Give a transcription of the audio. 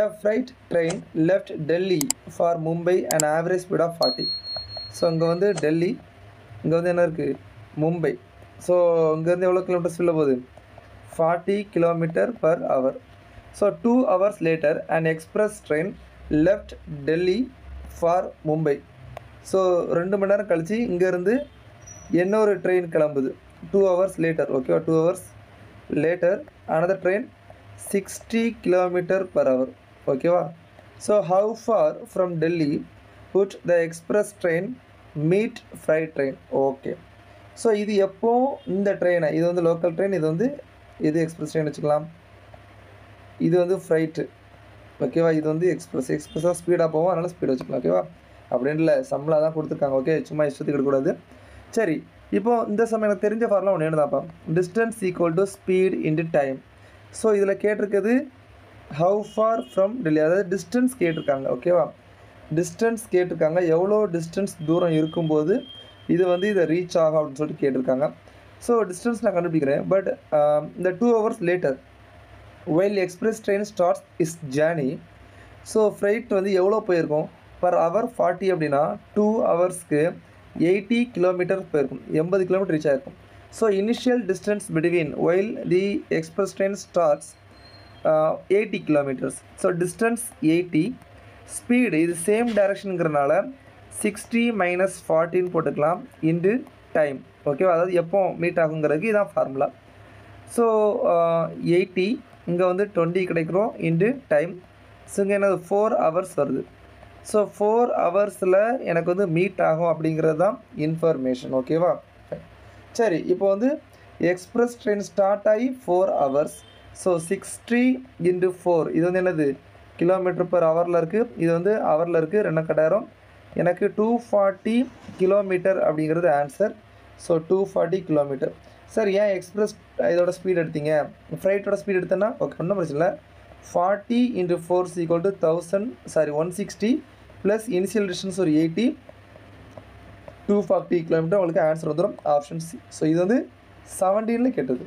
A freight train left Delhi for Mumbai an average speed of 40. So இங்கே வந்து டெல்லி, இங்கே வந்து என்ன இருக்குது மும்பை. ஸோ இங்கேருந்து எவ்வளோ கிலோமீட்டர் ஸ்பீடில் போகுது? 40 km/h. So 2 hours later an express train left Delhi for Mumbai. So 2 மணி நேரம் கழிச்சு இங்கேருந்து இன்னொரு ட்ரெயின் கிளம்புது 2 hours later. ஓகேவா? 2 hours later another train 60 km/h. ஓகேவா? So how far from Delhi would the express train meet freight train? Okay. So இது எப்போ இந்த ட்ரெயினை, இது வந்து லோக்கல் ட்ரெயின், இது வந்து இது எக்ஸ்பிரஸ் ட்ரெயின் வச்சுக்கலாம், இது வந்து ஃப்ரைட்டு. ஓகேவா? இது வந்து எக்ஸ்பிரஸாக ஸ்பீடாக போவோம், அதனால் ஸ்பீட் வச்சுக்கலாம். ஓகேவா? அப்படின்னு இல்லை, சம்பளாக தான் கொடுத்துருக்காங்க. ஓகே, சும்மா இஷ்டத்துக்கு எடுக்கக்கூடாது. சரி, இப்போது இந்த சமயம் எனக்கு தெரிஞ்ச ஃபார்முலா ஒன்று என்னதாப்பா? Distance equal to speed into time. So இதில் கேட்டிருக்கிறது ஹவு ஃபார் ஃப்ரம் டெல்லி, அதாவது டிஸ்டன்ஸ் கேட்டிருக்காங்க. ஓகேவா? டிஸ்டன்ஸ் கேட்டிருக்காங்க, எவ்வளோ டிஸ்டன்ஸ் தூரம் இருக்கும்போது இது வந்து இதை ரீச் ஆகும் அப்படின்னு சொல்லிட்டு கேட்டிருக்காங்க. ஸோ டிஸ்டன்ஸ் நான் கண்டுபிடிக்கிறேன். பட் இந்த 2 hours later while express train starts its journey, so fried வந்து எவ்வளோ போயிருக்கும்? பர் ஹவர் 40 அப்படின்னா 2 ஹவர்ஸ்க்கு 80 கிலோமீட்டர் போயிருக்கும், 80 கிலோமீட்டர் ரீச் ஆகிருக்கும். So initial distance between while the express train starts 80 kilometers. So distance 80, speed இது சேம் டைரக்ஷனுங்கிறனால 60 minus 40 போட்டுக்கலாம் இன்டு டைம். ஓகேவா? அதாவது எப்போ மீட் ஆகுங்கிறதுக்கு இதான் ஃபார்முலா. ஸோ 80 இங்கே வந்து 20 கிடைக்கிறோம் இன்டு டைம். ஸோ இங்கே என்னது 4 hours வருது. ஸோ 4 ஹவர்ஸில் எனக்கு வந்து மீட் ஆகும் அப்படிங்கிறது தான் இன்ஃபர்மேஷன். ஓகேவா? சரி, இப்போ வந்து எக்ஸ்பிரஸ் ட்ரெயின் ஸ்டார்ட் ஆகி 4 hours. ஸோ 60 இன்டு 4 இது வந்து என்னது km/h இருக்குது, இது வந்து ஹவரில் இருக்குது, 2 கட்டாயிரம். எனக்கு 240 கிலோமீட்டர் அப்படிங்கிறது ஆன்சர். So 240 kilometre. சார் ஏன் எக்ஸ்பிரஸ் இதோட ஸ்பீட் எடுத்தீங்க, ஃப்ரைட்டோட ஸ்பீட் எடுத்தேன்னா ஓகே, ஒன்றும் பிரச்சனை இல்லை. 40 × 4 = 160 ப்ளஸ் இனிஷியல் டிஸ்டன்ஸ் ஒரு 80, 240 கிலோமீட்டர் உங்களுக்கு ஆன்சர் வந்துடும். Option C. ஸோ இது வந்து 17ல் கேட்டது.